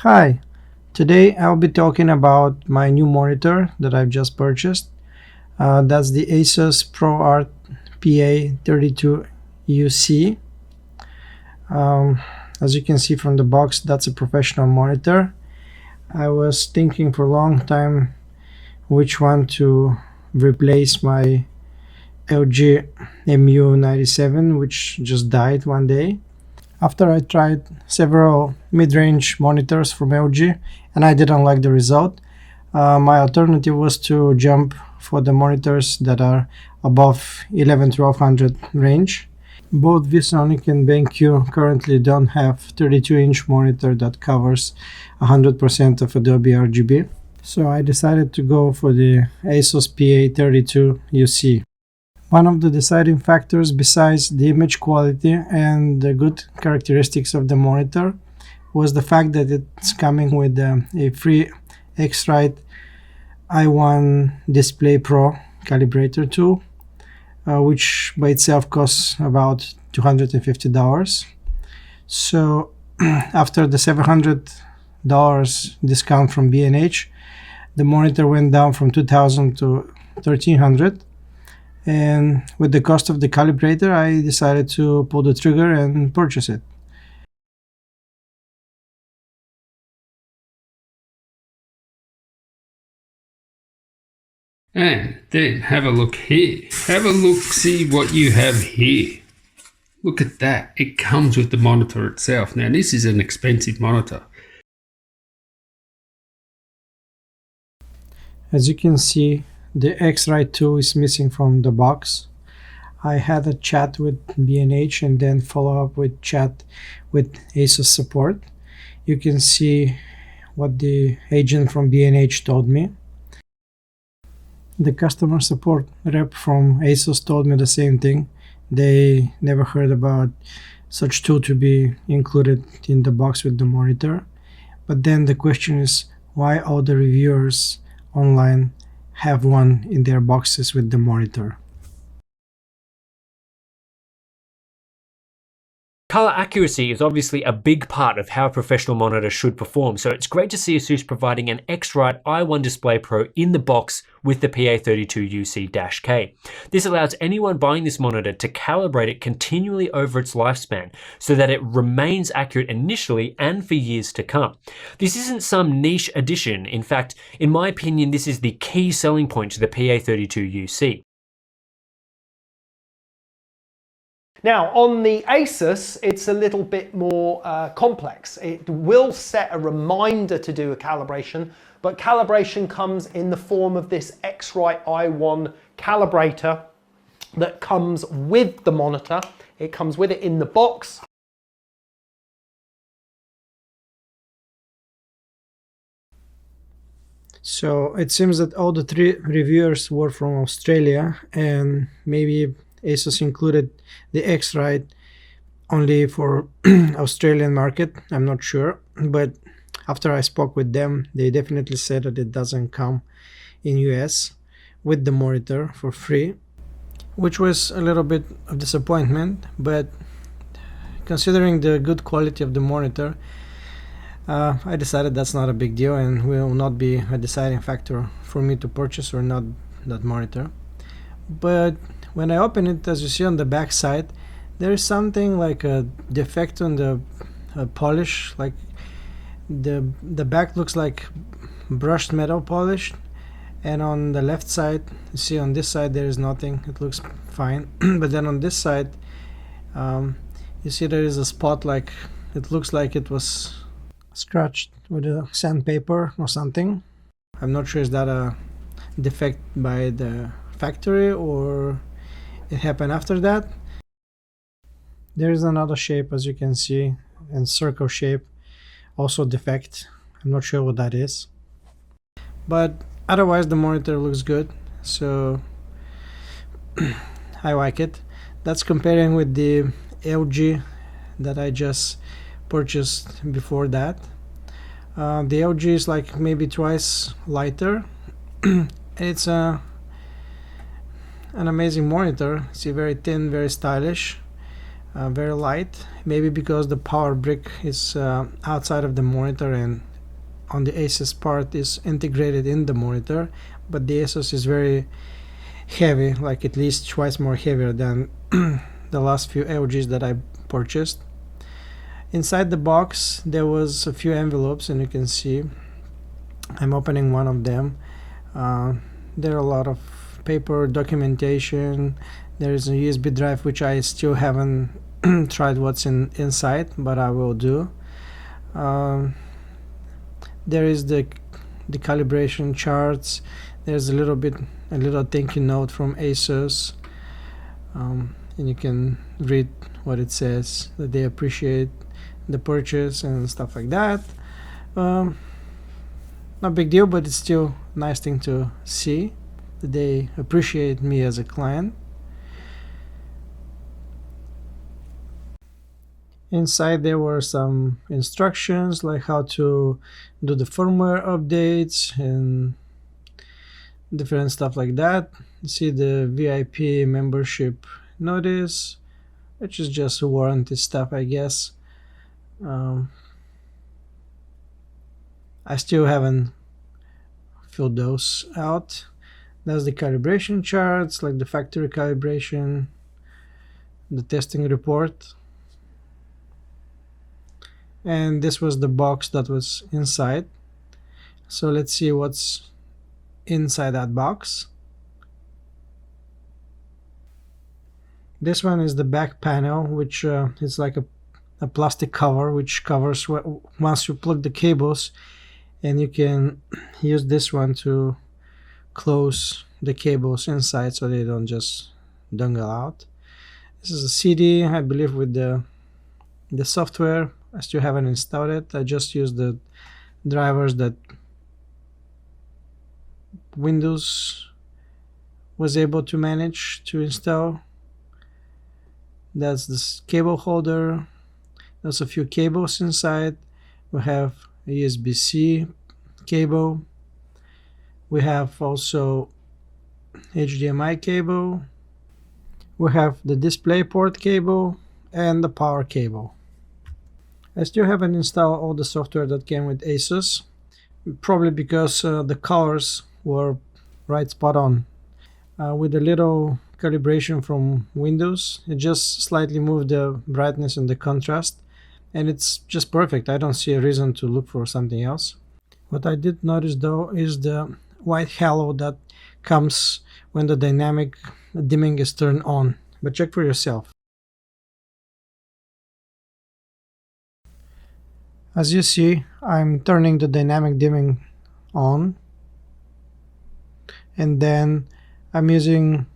Hi, today I'll be talking about my new monitor that I've just purchased. That's the Asus ProArt PA32UC. Um, as you can see from the box, that's a professional monitor. I was thinking for a long time which one to replace my LG MU97, which just died one day. After I tried several mid-range monitors from LG and I didn't like the result, my alternative was to jump for the monitors that are above 11-1200 range. Both ViewSonic and BenQ currently don't have 32-inch monitor that covers 100% of Adobe RGB. So I decided to go for the Asus PA32UC. One of the deciding factors besides the image quality and the good characteristics of the monitor was the fact that it's coming with a free X-Rite i1 Display Pro calibrator tool, which by itself costs about $250. So after the $700 discount from B&H, the monitor went down from $2,000 to $1,300. And with the cost of the calibrator, I decided to pull the trigger and purchase it. And then have a look here. Have a look, see what you have here. Look at that. It comes with the monitor itself. Now this is an expensive monitor. As you can see, the X-Rite 2 is missing from the box. I had a chat with B&H and then follow up with chat with Asus support. You can see what the agent from B&H told me. The customer support rep from Asus told me the same thing. They never heard about such tool to be included in the box with the monitor. But then the question is, why all the reviewers online have one in their boxes with the monitor? Color accuracy is obviously a big part of how a professional monitor should perform, so it's great to see Asus providing an X-Rite i1 Display Pro in the box with the PA32UC-K. This allows anyone buying this monitor to calibrate it continually over its lifespan so that it remains accurate initially and for years to come. This isn't some niche addition. In fact, in my opinion, this is the key selling point to the PA32UC. Now, on the Asus, it's a little bit more complex. It will set a reminder to do a calibration, but calibration comes in the form of this X-Rite i1 calibrator that comes with the monitor. It comes with it in the box. So it seems that all the three reviewers were from Australia, and maybe Asus included the X-Rite only for Australian market. I'm not sure, but after I spoke with them, they definitely said that it doesn't come in US with the monitor for free, which was a little bit of disappointment. But considering the good quality of the monitor, I decided that's not a big deal and will not be a deciding factor for me to purchase or not that monitor. But when I open it, as you see on the back side, there is something like a defect on the polish. Like the back looks like brushed metal polish, and on the left side, you see on this side there is nothing. It looks fine. But then on this side, you see there is a spot, like it looks like it was scratched with a sandpaper or something. I'm not sure, is that a defect by the factory or it happened after that. There is another shape, as you can see, and circle shape, also defect. I'm not sure what that is, but otherwise the monitor looks good, so I like it. That's comparing with the LG that I just purchased before that. The LG is like maybe twice lighter. It's an amazing monitor. See, very thin, very stylish. very light, maybe because the power brick is outside of the monitor and on the Asus part is integrated in the monitor, but the Asus is very heavy, like at least twice more heavier than the last few LGs that I purchased. Inside the box there was a few envelopes, and you can see I'm opening one of them. There are a lot of paper, documentation. There is a USB drive which I still haven't tried what's inside, but I will do. There is the calibration charts. There's a little thank you note from Asus, and you can read what it says, that they appreciate the purchase and stuff like that. Not big deal, but it's still a nice thing to see that they appreciate me as a client. Inside there were some instructions like how to do the firmware updates and different stuff like that. You see the VIP membership notice, which is just warranty stuff, I guess. I still haven't filled those out. That's the calibration charts, like the factory calibration, the testing report. And this was the box that was inside. So let's see what's inside that box. This one is the back panel, which is like a plastic cover which covers once you plug the cables, and you can use this one to close the cables inside so they don't just dangle out. This is a CD, I believe, with the software. I still haven't installed it. I just used the drivers that Windows was able to manage to install. That's this cable holder. There's a few cables inside. We have a USB-C cable. We have also HDMI cable. We have the DisplayPort cable and the power cable. I still haven't installed all the software that came with Asus, probably because the colors were right spot on. With a little calibration from Windows, it just slightly moved the brightness and the contrast, and it's just perfect. I don't see a reason to look for something else. What I did notice though is the white halo that comes when the dynamic dimming is turned on, but check for yourself. As you see, I'm turning the dynamic dimming on, and then I'm using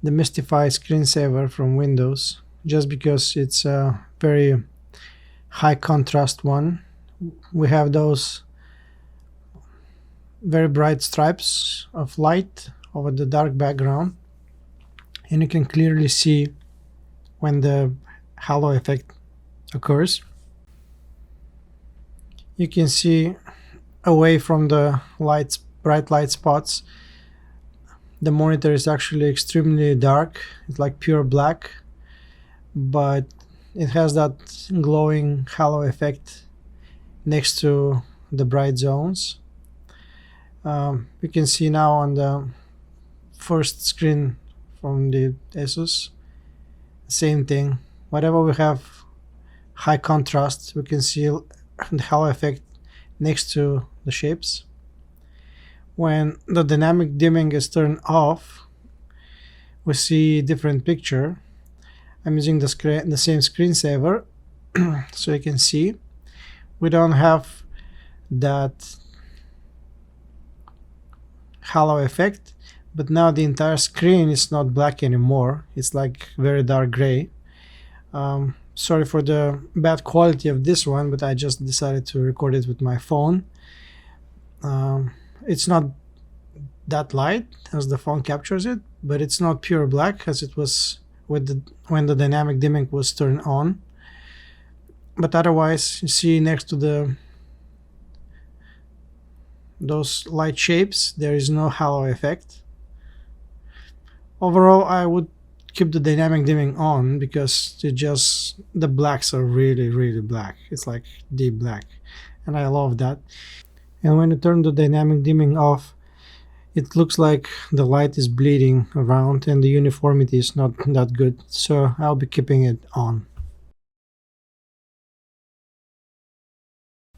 the Mystify screensaver from Windows just because it's a very high contrast one. We have those very bright stripes of light over the dark background, and you can clearly see when the halo effect occurs. You can see away from the lights, bright light spots, the monitor is actually extremely dark. It's like pure black, but it has that glowing halo effect next to the bright zones. You can see now on the first screen from the Asus, same thing. Whenever we have high contrast, we can see the halo effect next to the shapes. When the dynamic dimming is turned off, we see different picture. I'm using the same screensaver so you can see we don't have that halo effect, but now the entire screen is not black anymore. It's like very dark gray. Sorry for the bad quality of this one, but I just decided to record it with my phone. It's not that light as the phone captures it, but it's not pure black as it was with when the dynamic dimming was turned on. But otherwise, you see next to those light shapes, there is no halo effect. Overall, I would keep the dynamic dimming on because the blacks are really black. It's like deep black, and I love that. And when you turn the dynamic dimming off, it looks like the light is bleeding around and the uniformity is not that good, so I'll be keeping it on.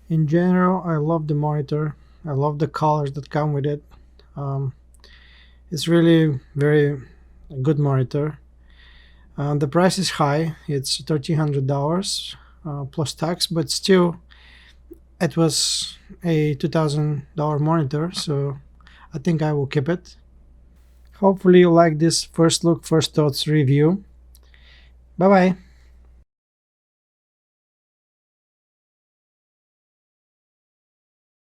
In general, I love the monitor. I love the colors that come with it. It's really very good monitor. The price is high. It's $1,300 plus tax, but still it was a $2,000 monitor, so I think I will keep it. Hopefully you like this first look, first thoughts review. Bye bye.